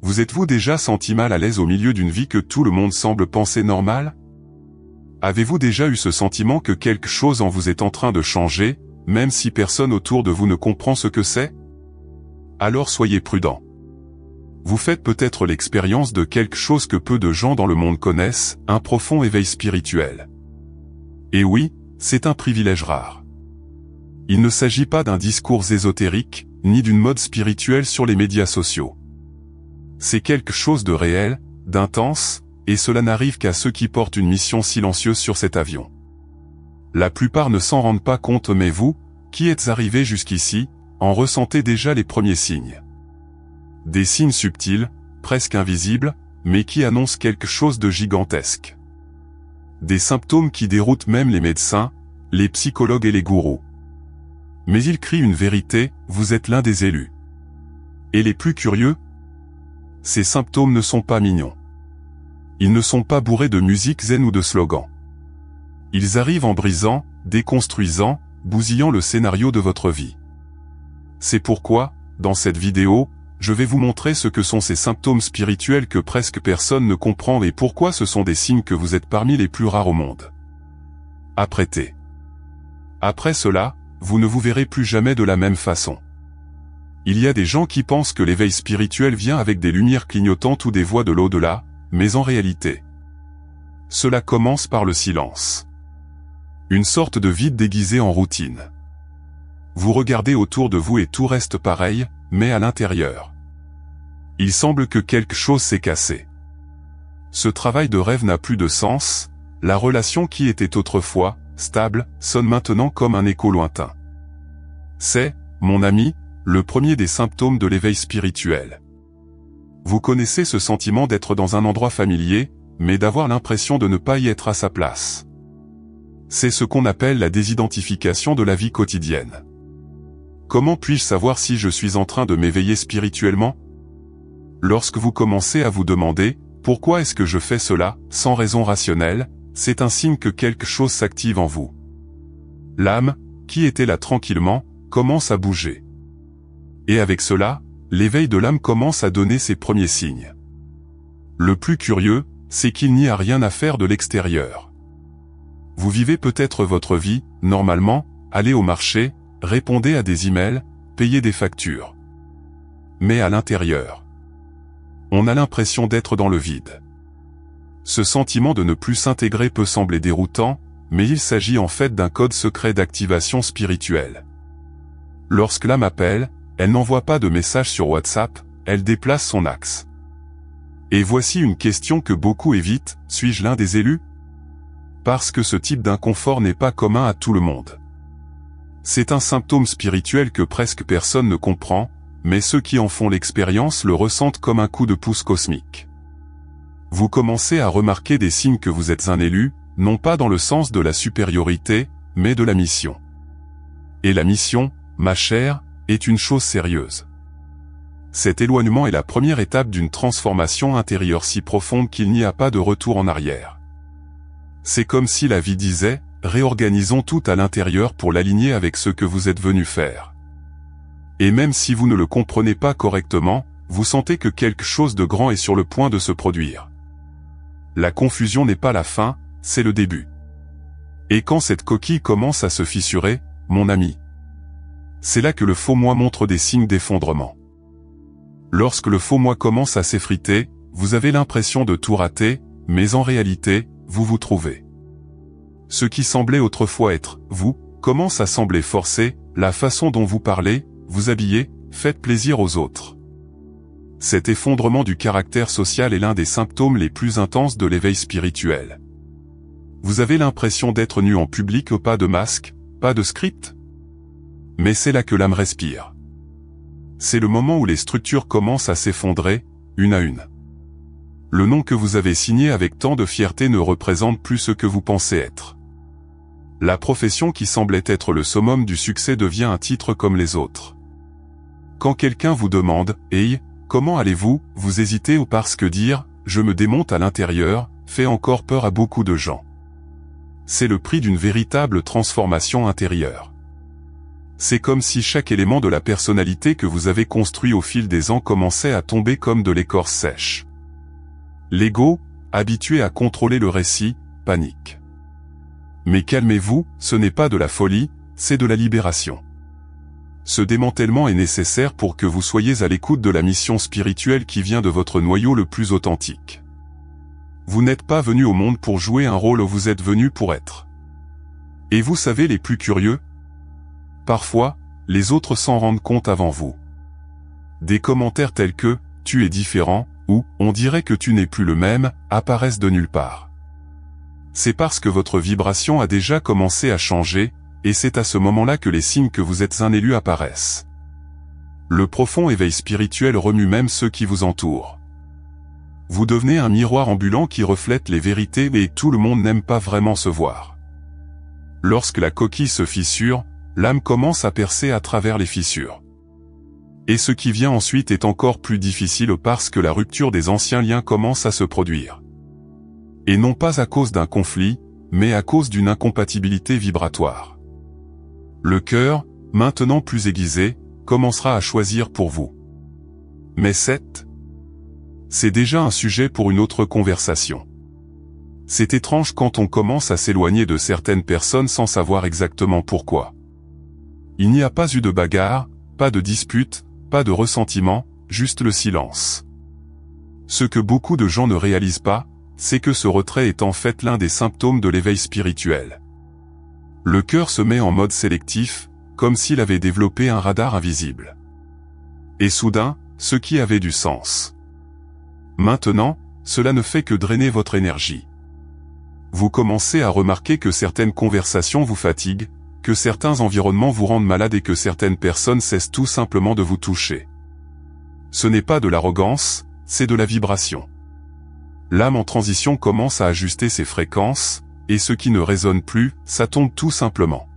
Vous êtes-vous déjà senti mal à l'aise au milieu d'une vie que tout le monde semble penser normale? Avez-vous déjà eu ce sentiment que quelque chose en vous est en train de changer, même si personne autour de vous ne comprend ce que c'est? Alors soyez prudent. Vous faites peut-être l'expérience de quelque chose que peu de gens dans le monde connaissent, un profond éveil spirituel. Et oui, c'est un privilège rare. Il ne s'agit pas d'un discours ésotérique, ni d'une mode spirituelle sur les médias sociaux. C'est quelque chose de réel, d'intense, et cela n'arrive qu'à ceux qui portent une mission silencieuse sur cet avion. La plupart ne s'en rendent pas compte, mais vous, qui êtes arrivés jusqu'ici, en ressentez déjà les premiers signes. Des signes subtils, presque invisibles, mais qui annoncent quelque chose de gigantesque. Des symptômes qui déroutent même les médecins, les psychologues et les gourous. Mais ils crient une vérité, vous êtes l'un des élus. Et les plus curieux? Ces symptômes ne sont pas mignons. Ils ne sont pas bourrés de musique zen ou de slogans. Ils arrivent en brisant, déconstruisant, bousillant le scénario de votre vie. C'est pourquoi, dans cette vidéo, je vais vous montrer ce que sont ces symptômes spirituels que presque personne ne comprend et pourquoi ce sont des signes que vous êtes parmi les plus rares au monde. Apprêtez. Après cela, vous ne vous verrez plus jamais de la même façon. Il y a des gens qui pensent que l'éveil spirituel vient avec des lumières clignotantes ou des voix de l'au-delà, mais en réalité, cela commence par le silence. Une sorte de vide déguisé en routine. Vous regardez autour de vous et tout reste pareil, mais à l'intérieur, il semble que quelque chose s'est cassé. Ce travail de rêve n'a plus de sens, la relation qui était autrefois stable sonne maintenant comme un écho lointain. C'est, mon ami, le premier des symptômes de l'éveil spirituel. Vous connaissez ce sentiment d'être dans un endroit familier, mais d'avoir l'impression de ne pas y être à sa place. C'est ce qu'on appelle la désidentification de la vie quotidienne. Comment puis-je savoir si je suis en train de m'éveiller spirituellement? Lorsque vous commencez à vous demander « Pourquoi est-ce que je fais cela ?» sans raison rationnelle, c'est un signe que quelque chose s'active en vous. L'âme, qui était là tranquillement, commence à bouger. Et avec cela, l'éveil de l'âme commence à donner ses premiers signes. Le plus curieux, c'est qu'il n'y a rien à faire de l'extérieur. Vous vivez peut-être votre vie, normalement, allez au marché, répondez à des emails, payez des factures. Mais à l'intérieur, on a l'impression d'être dans le vide. Ce sentiment de ne plus s'intégrer peut sembler déroutant, mais il s'agit en fait d'un code secret d'activation spirituelle. Lorsque l'âme appelle, elle n'envoie pas de message sur WhatsApp, elle déplace son axe. Et voici une question que beaucoup évitent, suis-je l'un des élus? Parce que ce type d'inconfort n'est pas commun à tout le monde. C'est un symptôme spirituel que presque personne ne comprend, mais ceux qui en font l'expérience le ressentent comme un coup de pouce cosmique. Vous commencez à remarquer des signes que vous êtes un élu, non pas dans le sens de la supériorité, mais de la mission. Et la mission, ma chère, est une chose sérieuse. Cet éloignement est la première étape d'une transformation intérieure si profonde qu'il n'y a pas de retour en arrière. C'est comme si la vie disait, réorganisons tout à l'intérieur pour l'aligner avec ce que vous êtes venu faire. Et même si vous ne le comprenez pas correctement, vous sentez que quelque chose de grand est sur le point de se produire. La confusion n'est pas la fin, c'est le début. Et quand cette coquille commence à se fissurer, mon ami, c'est là que le faux moi montre des signes d'effondrement. Lorsque le faux moi commence à s'effriter, vous avez l'impression de tout rater, mais en réalité, vous vous trouvez. Ce qui semblait autrefois être vous, commence à sembler forcé, la façon dont vous parlez, vous habillez, faites plaisir aux autres. Cet effondrement du caractère social est l'un des symptômes les plus intenses de l'éveil spirituel. Vous avez l'impression d'être nu en public, pas de masque, pas de script. Mais c'est là que l'âme respire. C'est le moment où les structures commencent à s'effondrer, une à une. Le nom que vous avez signé avec tant de fierté ne représente plus ce que vous pensez être. La profession qui semblait être le summum du succès devient un titre comme les autres. Quand quelqu'un vous demande « Hey, comment allez-vous ?» vous hésitez ou parce que dire « Je me démonte à l'intérieur » fait encore peur à beaucoup de gens. C'est le prix d'une véritable transformation intérieure. C'est comme si chaque élément de la personnalité que vous avez construit au fil des ans commençait à tomber comme de l'écorce sèche. L'ego, habitué à contrôler le récit, panique. Mais calmez-vous, ce n'est pas de la folie, c'est de la libération. Ce démantèlement est nécessaire pour que vous soyez à l'écoute de la mission spirituelle qui vient de votre noyau le plus authentique. Vous n'êtes pas venu au monde pour jouer un rôle, vous êtes venu pour être. Et vous savez les plus curieux? Parfois, les autres s'en rendent compte avant vous. Des commentaires tels que « tu es différent » ou « on dirait que tu n'es plus le même » apparaissent de nulle part. C'est parce que votre vibration a déjà commencé à changer, et c'est à ce moment-là que les signes que vous êtes un élu apparaissent. Le profond éveil spirituel remue même ceux qui vous entourent. Vous devenez un miroir ambulant qui reflète les vérités et tout le monde n'aime pas vraiment se voir. Lorsque la coquille se fissure, l'âme commence à percer à travers les fissures. Et ce qui vient ensuite est encore plus difficile parce que la rupture des anciens liens commence à se produire. Et non pas à cause d'un conflit, mais à cause d'une incompatibilité vibratoire. Le cœur, maintenant plus aiguisé, commencera à choisir pour vous. Mais c'est déjà un sujet pour une autre conversation. C'est étrange quand on commence à s'éloigner de certaines personnes sans savoir exactement pourquoi. Il n'y a pas eu de bagarre, pas de dispute, pas de ressentiment, juste le silence. Ce que beaucoup de gens ne réalisent pas, c'est que ce retrait est en fait l'un des symptômes de l'éveil spirituel. Le cœur se met en mode sélectif, comme s'il avait développé un radar invisible. Et soudain, ce qui avait du sens. Maintenant, cela ne fait que drainer votre énergie. Vous commencez à remarquer que certaines conversations vous fatiguent, que certains environnements vous rendent malade et que certaines personnes cessent tout simplement de vous toucher. Ce n'est pas de l'arrogance, c'est de la vibration. L'âme en transition commence à ajuster ses fréquences, et ce qui ne résonne plus, ça tombe tout simplement.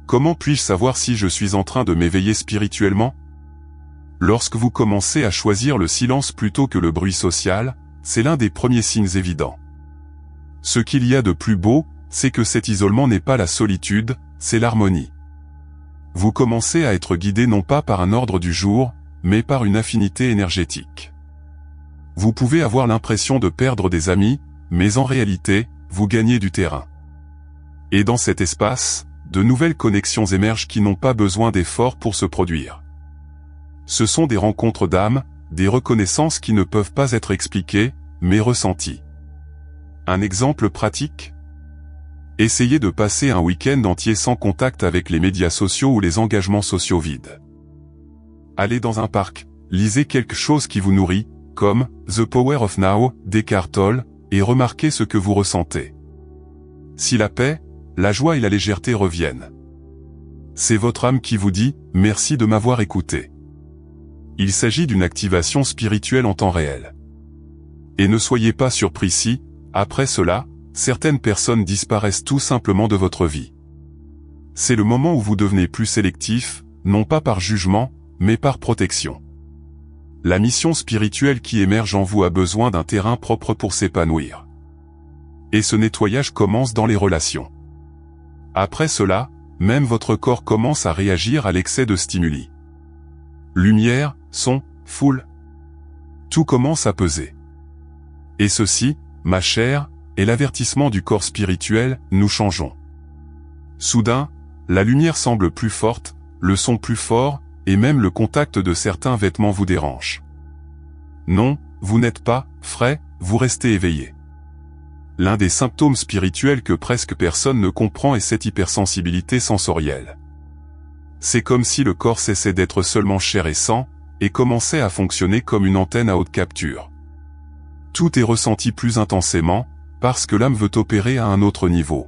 Comment puis-je savoir si je suis en train de m'éveiller spirituellement? Lorsque vous commencez à choisir le silence plutôt que le bruit social, c'est l'un des premiers signes évidents. Ce qu'il y a de plus beau, c'est que cet isolement n'est pas la solitude, c'est l'harmonie. Vous commencez à être guidé non pas par un ordre du jour, mais par une affinité énergétique. Vous pouvez avoir l'impression de perdre des amis, mais en réalité, vous gagnez du terrain. Et dans cet espace, de nouvelles connexions émergent qui n'ont pas besoin d'efforts pour se produire. Ce sont des rencontres d'âme, des reconnaissances qui ne peuvent pas être expliquées, mais ressenties. Un exemple pratique? Essayez de passer un week-end entier sans contact avec les médias sociaux ou les engagements sociaux vides. Allez dans un parc, lisez quelque chose qui vous nourrit, comme « The Power of Now » d'Eckhart Tolle, et remarquez ce que vous ressentez. Si la paix, la joie et la légèreté reviennent, c'est votre âme qui vous dit « Merci de m'avoir écouté ». Il s'agit d'une activation spirituelle en temps réel. Et ne soyez pas surpris si, après cela, certaines personnes disparaissent tout simplement de votre vie. C'est le moment où vous devenez plus sélectif, non pas par jugement, mais par protection. La mission spirituelle qui émerge en vous a besoin d'un terrain propre pour s'épanouir. Et ce nettoyage commence dans les relations. Après cela, même votre corps commence à réagir à l'excès de stimuli. Lumière, son, foule. Tout commence à peser. Et ceci, ma chère, est l'avertissement du corps spirituel, nous changeons. Soudain, la lumière semble plus forte, le son plus fort, et même le contact de certains vêtements vous dérange. Non, vous n'êtes pas frais, vous restez éveillé. L'un des symptômes spirituels que presque personne ne comprend est cette hypersensibilité sensorielle. C'est comme si le corps cessait d'être seulement chair et sang, et commençait à fonctionner comme une antenne à haute capture. Tout est ressenti plus intensément, parce que l'âme veut opérer à un autre niveau.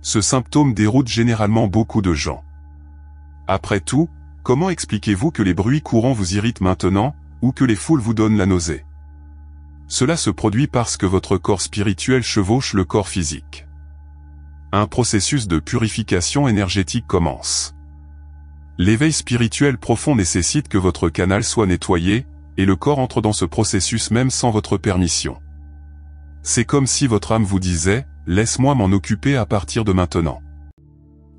Ce symptôme déroute généralement beaucoup de gens. Après tout, comment expliquez-vous que les bruits courants vous irritent maintenant, ou que les foules vous donnent la nausée? Cela se produit parce que votre corps spirituel chevauche le corps physique. Un processus de purification énergétique commence. L'éveil spirituel profond nécessite que votre canal soit nettoyé, et le corps entre dans ce processus même sans votre permission. C'est comme si votre âme vous disait « Laisse-moi m'en occuper à partir de maintenant ».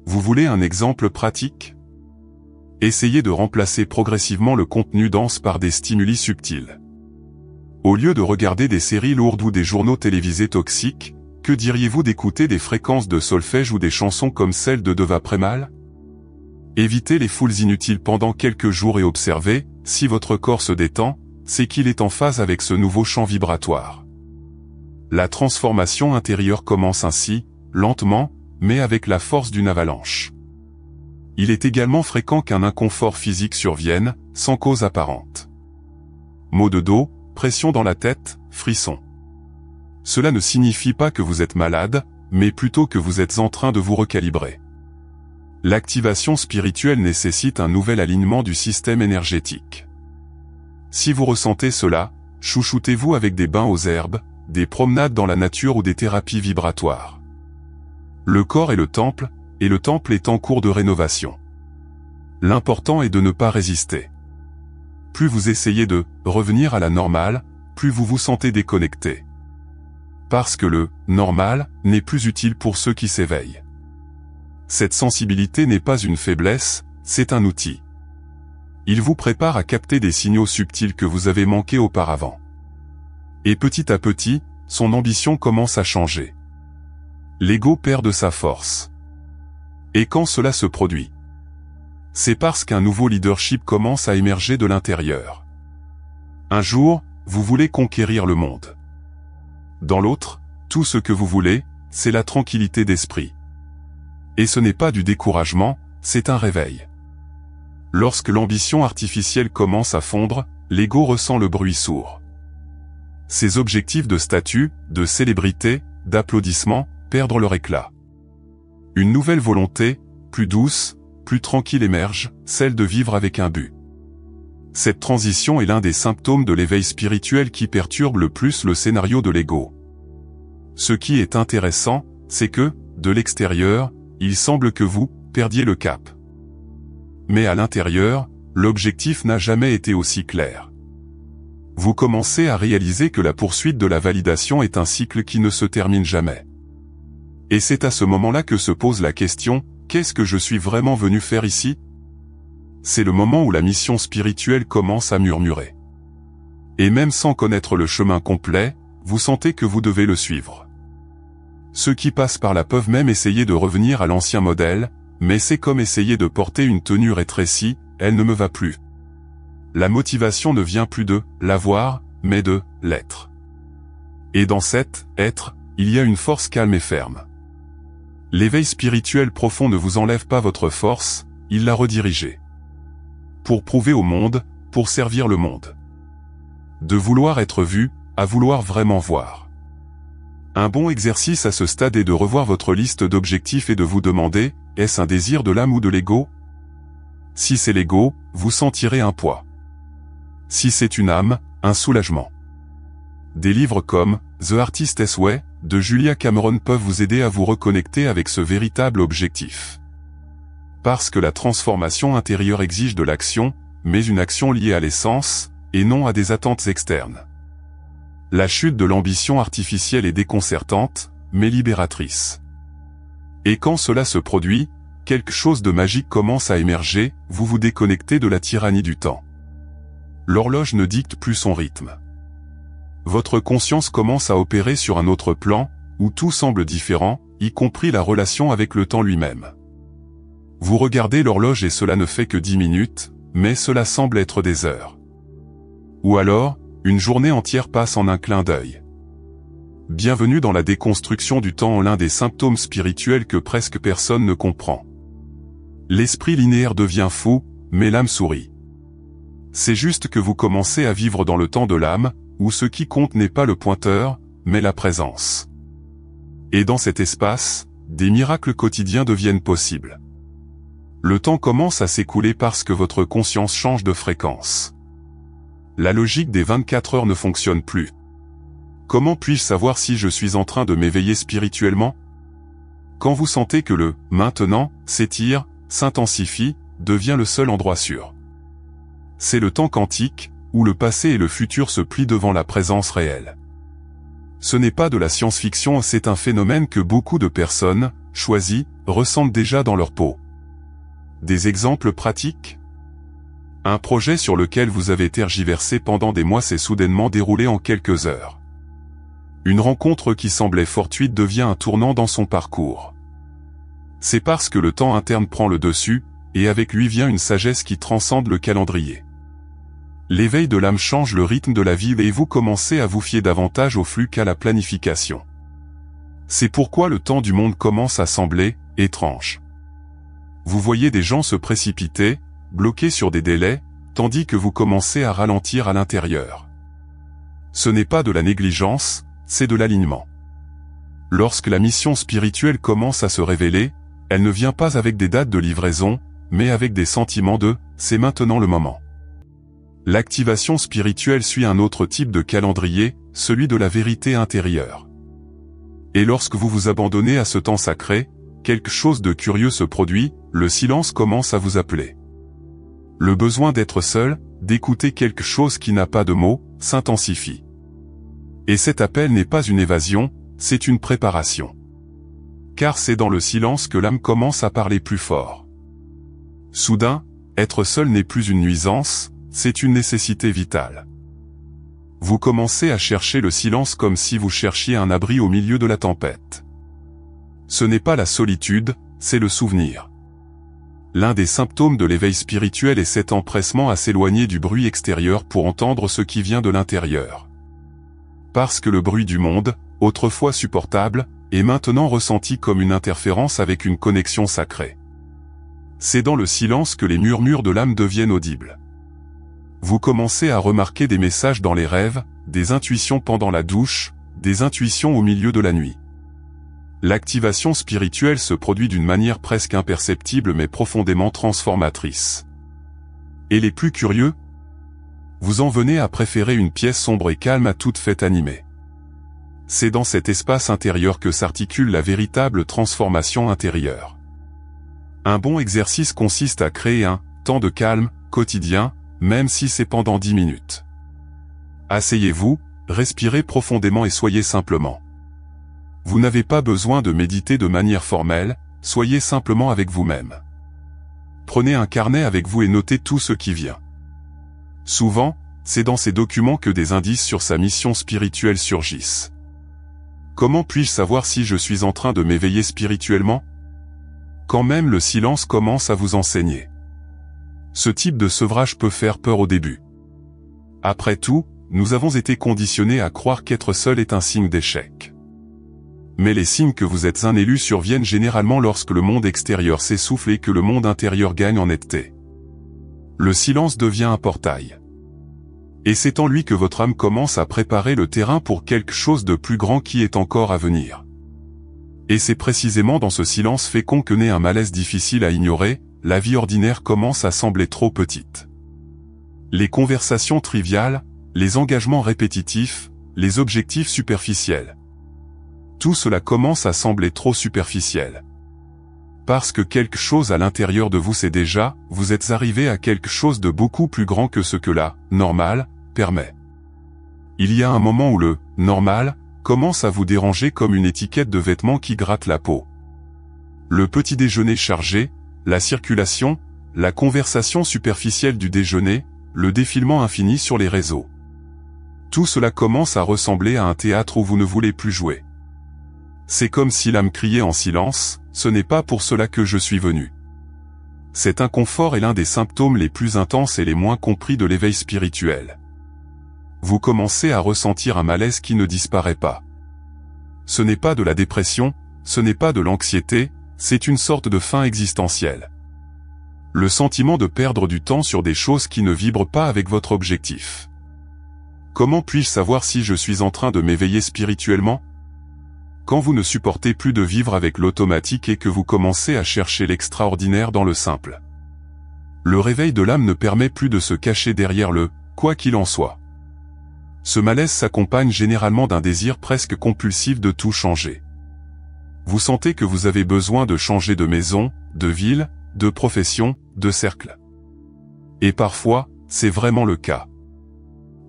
Vous voulez un exemple pratique? Essayez de remplacer progressivement le contenu dense par des stimuli subtils. Au lieu de regarder des séries lourdes ou des journaux télévisés toxiques, que diriez-vous d'écouter des fréquences de solfège ou des chansons comme celle de Deva Premal? Évitez les foules inutiles pendant quelques jours et observez, si votre corps se détend, c'est qu'il est en phase avec ce nouveau champ vibratoire. La transformation intérieure commence ainsi, lentement, mais avec la force d'une avalanche. Il est également fréquent qu'un inconfort physique survienne, sans cause apparente. Maux de dos, pression dans la tête, frissons. Cela ne signifie pas que vous êtes malade, mais plutôt que vous êtes en train de vous recalibrer. L'activation spirituelle nécessite un nouvel alignement du système énergétique. Si vous ressentez cela, chouchoutez-vous avec des bains aux herbes, des promenades dans la nature ou des thérapies vibratoires. Le corps est le temple est en cours de rénovation. L'important est de ne pas résister. Plus vous essayez de revenir à la normale, plus vous vous sentez déconnecté. Parce que le normal n'est plus utile pour ceux qui s'éveillent. Cette sensibilité n'est pas une faiblesse, c'est un outil. Il vous prépare à capter des signaux subtils que vous avez manqués auparavant. Et petit à petit, son ambition commence à changer. L'ego perd de sa force. Et quand cela se produit? C'est parce qu'un nouveau leadership commence à émerger de l'intérieur. Un jour, vous voulez conquérir le monde. Dans l'autre, tout ce que vous voulez, c'est la tranquillité d'esprit. Et ce n'est pas du découragement, c'est un réveil. Lorsque l'ambition artificielle commence à fondre, l'ego ressent le bruit sourd. Ses objectifs de statut, de célébrité, d'applaudissement, perdent leur éclat. Une nouvelle volonté, plus douce, plus tranquille émerge, celle de vivre avec un but. Cette transition est l'un des symptômes de l'éveil spirituel qui perturbe le plus le scénario de l'ego. Ce qui est intéressant, c'est que, de l'extérieur, il semble que vous perdiez le cap. Mais à l'intérieur, l'objectif n'a jamais été aussi clair. Vous commencez à réaliser que la poursuite de la validation est un cycle qui ne se termine jamais. Et c'est à ce moment-là que se pose la question, qu'est-ce que je suis vraiment venu faire ici? C'est le moment où la mission spirituelle commence à murmurer. Et même sans connaître le chemin complet, vous sentez que vous devez le suivre. Ceux qui passent par là peuvent même essayer de revenir à l'ancien modèle, mais c'est comme essayer de porter une tenue rétrécie, elle ne me va plus. La motivation ne vient plus de l'avoir, mais de l'être. Et dans cet être, il y a une force calme et ferme. L'éveil spirituel profond ne vous enlève pas votre force, il la redirige. Pour prouver au monde, pour servir le monde. De vouloir être vu, à vouloir vraiment voir. Un bon exercice à ce stade est de revoir votre liste d'objectifs et de vous demander, est-ce un désir de l'âme ou de l'ego? Si c'est l'ego, vous sentirez un poids. Si c'est une âme, un soulagement. Des livres comme The Artist's Way de Julia Cameron peuvent vous aider à vous reconnecter avec ce véritable objectif. Parce que la transformation intérieure exige de l'action, mais une action liée à l'essence, et non à des attentes externes. La chute de l'ambition artificielle est déconcertante, mais libératrice. Et quand cela se produit, quelque chose de magique commence à émerger, vous vous déconnectez de la tyrannie du temps. L'horloge ne dicte plus son rythme. Votre conscience commence à opérer sur un autre plan, où tout semble différent, y compris la relation avec le temps lui-même. Vous regardez l'horloge et cela ne fait que 10 minutes, mais cela semble être des heures. Ou alors, une journée entière passe en un clin d'œil. Bienvenue dans la déconstruction du temps, l'un des symptômes spirituels que presque personne ne comprend. L'esprit linéaire devient fou, mais l'âme sourit. C'est juste que vous commencez à vivre dans le temps de l'âme, où ce qui compte n'est pas le pointeur, mais la présence. Et dans cet espace, des miracles quotidiens deviennent possibles. Le temps commence à s'écouler parce que votre conscience change de fréquence. La logique des 24 heures ne fonctionne plus. Comment puis-je savoir si je suis en train de m'éveiller spirituellement? Quand vous sentez que le « maintenant » s'étire, s'intensifie, devient le seul endroit sûr. C'est le temps quantique, où le passé et le futur se plient devant la présence réelle. Ce n'est pas de la science-fiction, c'est un phénomène que beaucoup de personnes choisis, ressentent déjà dans leur peau. Des exemples pratiques? Un projet sur lequel vous avez tergiversé pendant des mois s'est soudainement déroulé en quelques heures. Une rencontre qui semblait fortuite devient un tournant dans son parcours. C'est parce que le temps interne prend le dessus, et avec lui vient une sagesse qui transcende le calendrier. L'éveil de l'âme change le rythme de la vie et vous commencez à vous fier davantage au flux qu'à la planification. C'est pourquoi le temps du monde commence à sembler étrange. Vous voyez des gens se précipiter, bloqués sur des délais, tandis que vous commencez à ralentir à l'intérieur. Ce n'est pas de la négligence, c'est de l'alignement. Lorsque la mission spirituelle commence à se révéler, elle ne vient pas avec des dates de livraison, mais avec des sentiments de « c'est maintenant le moment ». L'activation spirituelle suit un autre type de calendrier, celui de la vérité intérieure. Et lorsque vous vous abandonnez à ce temps sacré, quelque chose de curieux se produit, le silence commence à vous appeler. Le besoin d'être seul, d'écouter quelque chose qui n'a pas de mots, s'intensifie. Et cet appel n'est pas une évasion, c'est une préparation. Car c'est dans le silence que l'âme commence à parler plus fort. Soudain, être seul n'est plus une nuisance, c'est une nécessité vitale. Vous commencez à chercher le silence comme si vous cherchiez un abri au milieu de la tempête. Ce n'est pas la solitude, c'est le souvenir. L'un des symptômes de l'éveil spirituel est cet empressement à s'éloigner du bruit extérieur pour entendre ce qui vient de l'intérieur. Parce que le bruit du monde, autrefois supportable, est maintenant ressenti comme une interférence avec une connexion sacrée. C'est dans le silence que les murmures de l'âme deviennent audibles. Vous commencez à remarquer des messages dans les rêves, des intuitions pendant la douche, des intuitions au milieu de la nuit. L'activation spirituelle se produit d'une manière presque imperceptible mais profondément transformatrice. Et les plus curieux? Vous en venez à préférer une pièce sombre et calme à toute fête animée. C'est dans cet espace intérieur que s'articule la véritable transformation intérieure. Un bon exercice consiste à créer un temps de calme quotidien, même si c'est pendant 10 minutes. Asseyez-vous, respirez profondément et soyez simplement. Vous n'avez pas besoin de méditer de manière formelle, soyez simplement avec vous-même. Prenez un carnet avec vous et notez tout ce qui vient. Souvent, c'est dans ces documents que des indices sur sa mission spirituelle surgissent. Comment puis-je savoir si je suis en train de m'éveiller spirituellement? Quand même le silence commence à vous enseigner. Ce type de sevrage peut faire peur au début. Après tout, nous avons été conditionnés à croire qu'être seul est un signe d'échec. Mais les signes que vous êtes un élu surviennent généralement lorsque le monde extérieur s'essouffle et que le monde intérieur gagne en netteté. Le silence devient un portail. Et c'est en lui que votre âme commence à préparer le terrain pour quelque chose de plus grand qui est encore à venir. Et c'est précisément dans ce silence fécond que naît un malaise difficile à ignorer, la vie ordinaire commence à sembler trop petite. Les conversations triviales, les engagements répétitifs, les objectifs superficiels. Tout cela commence à sembler trop superficiel. Parce que quelque chose à l'intérieur de vous sait déjà, vous êtes arrivé à quelque chose de beaucoup plus grand que ce que la « normal » permet. Il y a un moment où le « normal » commence à vous déranger comme une étiquette de vêtements qui gratte la peau. Le petit déjeuner chargé, la circulation, la conversation superficielle du déjeuner, le défilement infini sur les réseaux. Tout cela commence à ressembler à un théâtre où vous ne voulez plus jouer. C'est comme si l'âme criait en silence, « Ce n'est pas pour cela que je suis venu ». Cet inconfort est l'un des symptômes les plus intenses et les moins compris de l'éveil spirituel. Vous commencez à ressentir un malaise qui ne disparaît pas. Ce n'est pas de la dépression, ce n'est pas de l'anxiété, c'est une sorte de faim existentielle. Le sentiment de perdre du temps sur des choses qui ne vibrent pas avec votre objectif. Comment puis-je savoir si je suis en train de m'éveiller spirituellement? Quand vous ne supportez plus de vivre avec l'automatique et que vous commencez à chercher l'extraordinaire dans le simple. Le réveil de l'âme ne permet plus de se cacher derrière le « quoi qu'il en soit ». Ce malaise s'accompagne généralement d'un désir presque compulsif de tout changer. Vous sentez que vous avez besoin de changer de maison, de ville, de profession, de cercle. Et parfois, c'est vraiment le cas.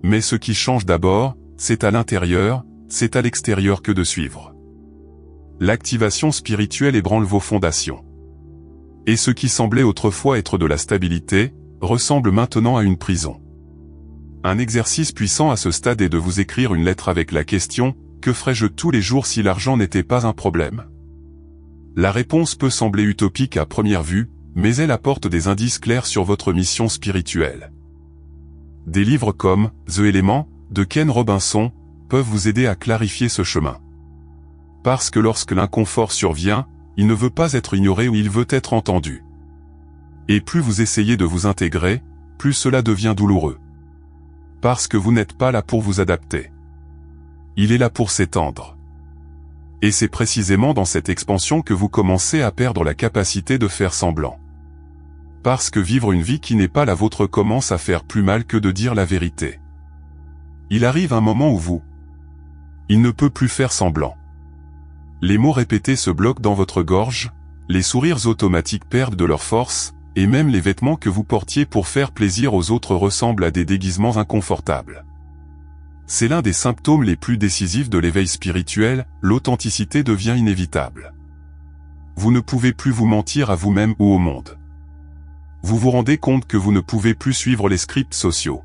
Mais ce qui change d'abord, c'est à l'intérieur, c'est à l'extérieur que de suivre. l'activation spirituelle ébranle vos fondations. Et ce qui semblait autrefois être de la stabilité, ressemble maintenant à une prison. Un exercice puissant à ce stade est de vous écrire une lettre avec la question « Que ferais-je tous les jours si l'argent n'était pas un problème ?» La réponse peut sembler utopique à première vue, mais elle apporte des indices clairs sur votre mission spirituelle. Des livres comme « The Element » de Ken Robinson peuvent vous aider à clarifier ce chemin. Parce que lorsque l'inconfort survient, il ne veut pas être ignoré ou il veut être entendu. Et plus vous essayez de vous intégrer, plus cela devient douloureux. Parce que vous n'êtes pas là pour vous adapter. Il est là pour s'étendre. Et c'est précisément dans cette expansion que vous commencez à perdre la capacité de faire semblant. Parce que vivre une vie qui n'est pas la vôtre commence à faire plus mal que de dire la vérité. Il arrive un moment où il ne peut plus faire semblant. Les mots répétés se bloquent dans votre gorge, les sourires automatiques perdent de leur force, et même les vêtements que vous portiez pour faire plaisir aux autres ressemblent à des déguisements inconfortables. C'est l'un des symptômes les plus décisifs de l'éveil spirituel, l'authenticité devient inévitable. Vous ne pouvez plus vous mentir à vous-même ou au monde. Vous vous rendez compte que vous ne pouvez plus suivre les scripts sociaux.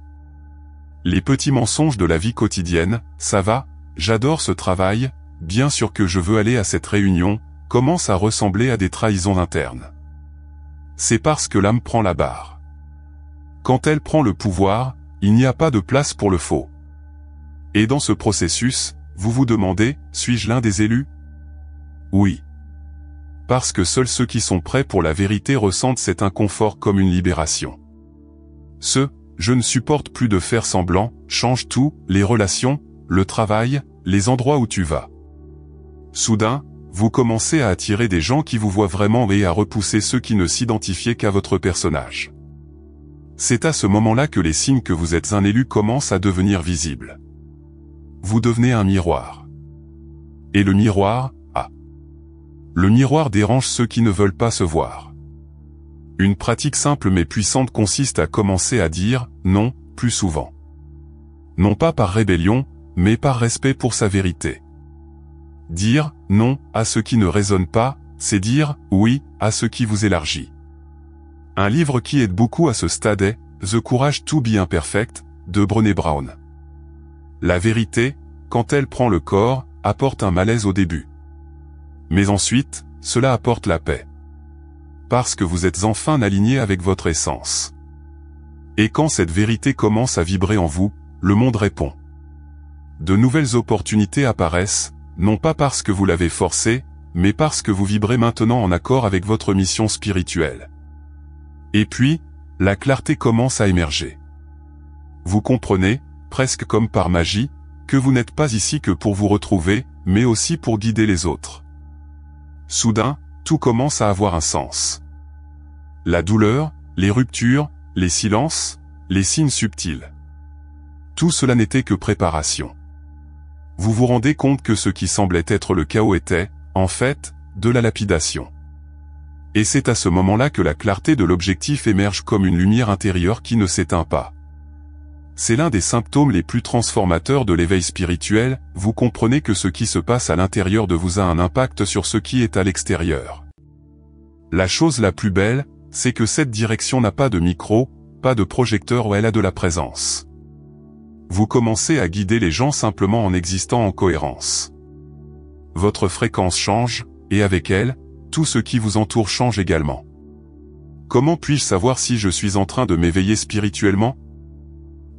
Les petits mensonges de la vie quotidienne, ça va, j'adore ce travail, bien sûr que je veux aller à cette réunion, commencent à ressembler à des trahisons internes. C'est parce que l'âme prend la barre. Quand elle prend le pouvoir, il n'y a pas de place pour le faux. Et dans ce processus, vous vous demandez, suis-je l'un des élus? Oui. Parce que seuls ceux qui sont prêts pour la vérité ressentent cet inconfort comme une libération. Je ne supporte plus de faire semblant, change tout, les relations, le travail, les endroits où tu vas. Soudain, vous commencez à attirer des gens qui vous voient vraiment et à repousser ceux qui ne s'identifiaient qu'à votre personnage. C'est à ce moment-là que les signes que vous êtes un élu commencent à devenir visibles. Vous devenez un miroir. Et le miroir, le miroir dérange ceux qui ne veulent pas se voir. Une pratique simple mais puissante consiste à commencer à dire « non » plus souvent. Non pas par rébellion, mais par respect pour sa vérité. Dire « non » à ce qui ne résonne pas, c'est dire « oui » à ce qui vous élargit. Un livre qui aide beaucoup à ce stade est « The Courage to be Imperfect » de Brené Brown. La vérité, quand elle prend le corps, apporte un malaise au début. Mais ensuite, cela apporte la paix. Parce que vous êtes enfin aligné avec votre essence. Et quand cette vérité commence à vibrer en vous, le monde répond. De nouvelles opportunités apparaissent, non pas parce que vous l'avez forcé, mais parce que vous vibrez maintenant en accord avec votre mission spirituelle. Et puis, la clarté commence à émerger. Vous comprenez, presque comme par magie, que vous n'êtes pas ici que pour vous retrouver, mais aussi pour guider les autres. Soudain, tout commence à avoir un sens. La douleur, les ruptures, les silences, les signes subtils. Tout cela n'était que préparation. Vous vous rendez compte que ce qui semblait être le chaos était, en fait, de la lapidation. Et c'est à ce moment-là que la clarté de l'objectif émerge comme une lumière intérieure qui ne s'éteint pas. C'est l'un des symptômes les plus transformateurs de l'éveil spirituel, vous comprenez que ce qui se passe à l'intérieur de vous a un impact sur ce qui est à l'extérieur. La chose la plus belle, c'est que cette direction n'a pas de micro, pas de projecteur où elle a de la présence. Vous commencez à guider les gens simplement en existant en cohérence. Votre fréquence change, et avec elle, tout ce qui vous entoure change également. Comment puis-je savoir si je suis en train de m'éveiller spirituellement ?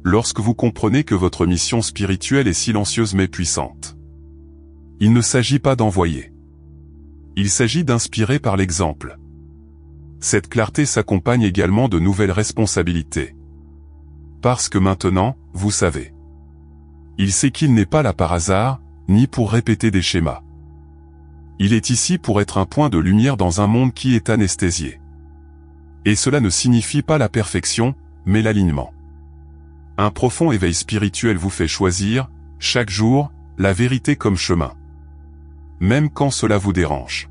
Lorsque vous comprenez que votre mission spirituelle est silencieuse mais puissante. Il ne s'agit pas d'envoyer. Il s'agit d'inspirer par l'exemple. Cette clarté s'accompagne également de nouvelles responsabilités. Parce que maintenant, vous savez. Il sait qu'il n'est pas là par hasard, ni pour répéter des schémas. Il est ici pour être un point de lumière dans un monde qui est anesthésié. Et cela ne signifie pas la perfection, mais l'alignement. Un profond éveil spirituel vous fait choisir, chaque jour, la vérité comme chemin. Même quand cela vous dérange.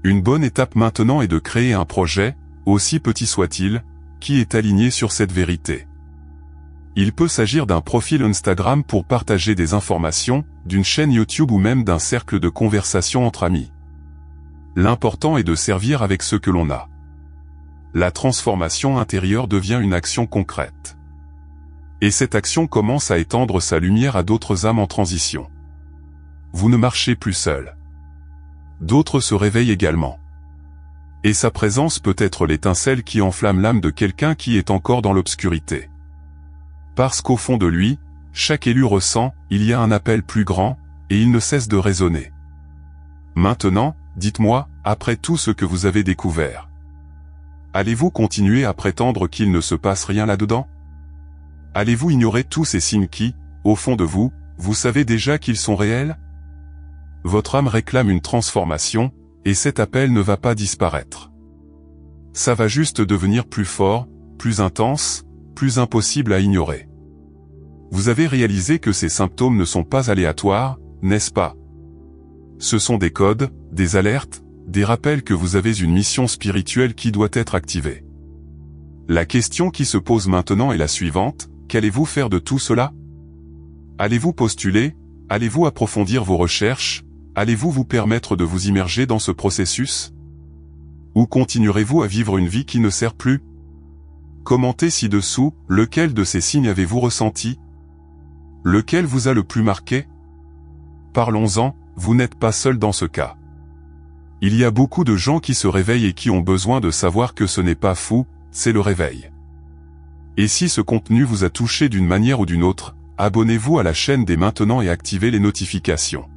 Une bonne étape maintenant est de créer un projet, aussi petit soit-il, qui est aligné sur cette vérité. Il peut s'agir d'un profil Instagram pour partager des informations, d'une chaîne YouTube ou même d'un cercle de conversation entre amis. L'important est de servir avec ce que l'on a. La transformation intérieure devient une action concrète. Et cette action commence à étendre sa lumière à d'autres âmes en transition. Vous ne marchez plus seul. D'autres se réveillent également. Et sa présence peut être l'étincelle qui enflamme l'âme de quelqu'un qui est encore dans l'obscurité. Parce qu'au fond de lui, chaque élu ressent, il y a un appel plus grand, et il ne cesse de résonner. Maintenant, dites-moi, après tout ce que vous avez découvert, allez-vous continuer à prétendre qu'il ne se passe rien là-dedans? Allez-vous ignorer tous ces signes qui, au fond de vous, vous savez déjà qu'ils sont réels? Votre âme réclame une transformation, et cet appel ne va pas disparaître. Ça va juste devenir plus fort, plus intense, plus impossible à ignorer. Vous avez réalisé que ces symptômes ne sont pas aléatoires, n'est-ce pas? Ce sont des codes, des alertes, des rappels que vous avez une mission spirituelle qui doit être activée. La question qui se pose maintenant est la suivante: qu'allez-vous faire de tout cela? Allez-vous postuler? Allez-vous approfondir vos recherches? Allez-vous vous permettre de vous immerger dans ce processus? Ou continuerez-vous à vivre une vie qui ne sert plus? Commentez ci-dessous, lequel de ces signes avez-vous ressenti? Lequel vous a le plus marqué? Parlons-en, vous n'êtes pas seul dans ce cas. Il y a beaucoup de gens qui se réveillent et qui ont besoin de savoir que ce n'est pas fou, c'est le réveil. Et si ce contenu vous a touché d'une manière ou d'une autre, abonnez-vous à la chaîne dès maintenant et activez les notifications.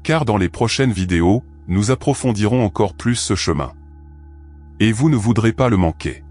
Car dans les prochaines vidéos, nous approfondirons encore plus ce chemin. Et vous ne voudrez pas le manquer.